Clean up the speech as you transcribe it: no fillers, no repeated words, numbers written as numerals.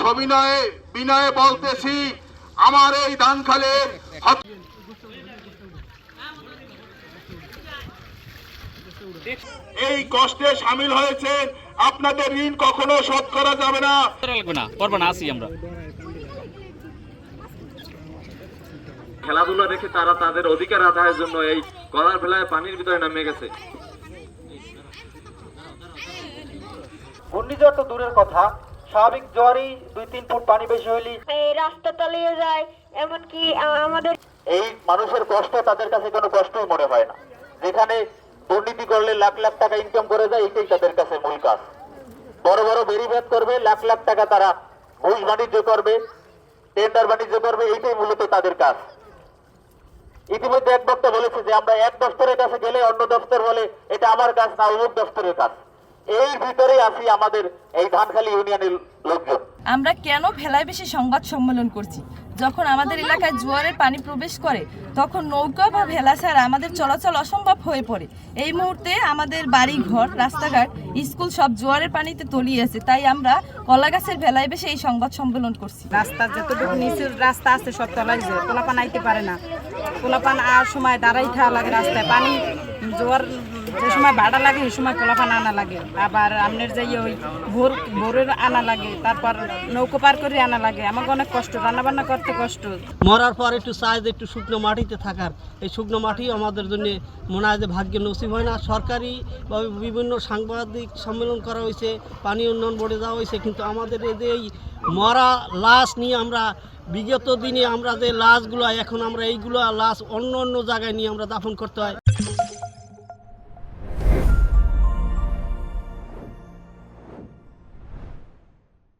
সবিনয়ে বিনয়ে বলতেছি, আমার এই ধানখালের এই কষ্টে সামিল হয়েছেন, আপনাদের ঋণ কখনো শোধ করা যাবে না। খেলাধুলা রেখে তারা তাদের অধিকার আদায়ের জন্য এই গলার ফেলায় পানির ভিতরে নামে গেছে। ঘূর্ণিঝড় তো দূরের কথা, স্বাভাবিক জ্বরই 2-3 ফুট পানি বেশি হইলে এই রাস্তা তলিয়ে যায়। এমনকি আমাদের এই মানুষের কষ্ট তাদের কাছে কোনো কষ্টই মনে হয় না। যেখানে দুর্নীতি করলে লাখ লাখ টাকা ইনকাম করে যায়, এটাই তাদের কাছে মূল কাজ। বড় বড় বেরিবাদ করবে, লাখ লাখ টাকা তারা ঘুষ বাণিজ্য করবে, টেন্ডার বাণিজ্য করবে, এইটাই মূলত তাদের কাজ। ইতিমধ্যে এক বক্তা বলেছে যে আমরা এক দপ্তরের কাছে গেলে অন্য দপ্তর বলে এটা আমার কাজ না, অমুক দপ্তরের কাজ। এই ভিতরেই আছি আমাদের এই ধানখালী ইউনিয়নের লোকজন। আমরা কেন ভেলায় বেশি সংবাদ সম্মেলন করছি? যখন আমাদের এলাকায় জোয়ারের পানি প্রবেশ করে তখন নৌকা বা ভেলা ছাড়া আমাদের চলাচল অসম্ভব হয়ে পড়ে। এই মুহূর্তে আমাদের বাড়ি ঘর, রাস্তাঘাট, স্কুল সব জোয়ারের পানিতে তলিয়ে আছে। তাই আমরা কলাগাছের ভেলায় বেশি এই সংবাদ সম্মেলন করছি। রাস্তার যতটুকু নিচের রাস্তা আছে সব তলায় যায়, পোলাপান আইতে পারে না। পোলাপান আর সময় দাঁড়াই থাকা লাগে রাস্তায়। পানি জোয়ার যে সময় ভাড়া লাগে সেই সময় পোলাপান আনা লাগে, আবার আমনের যাই ওই ভোরের আনা লাগে, তারপর নৌকো পার করে আনা লাগে। আমাকে অনেক কষ্ট, রান্নাবান্না করতে কষ্ট। মরার পর একটু চাই যে একটু শুকনো মাটিতে থাকার, এই শুকনো মাটি আমাদের জন্য মনে হয় যে ভাগ্যে নসিব হয় না। সরকারি বা বিভিন্ন সাংবাদিক সম্মেলন করা হয়েছে, পানি উন্নয়ন বোর্ডে যাওয়া হয়েছে, কিন্তু আমাদের এই মরা লাশ নিয়ে আমরা বিগত দিনে আমরা যে লাশগুলো এখন আমরা এইগুলো লাশ অন্য অন্য জায়গায় নিয়ে আমরা দাফন করতে হয়।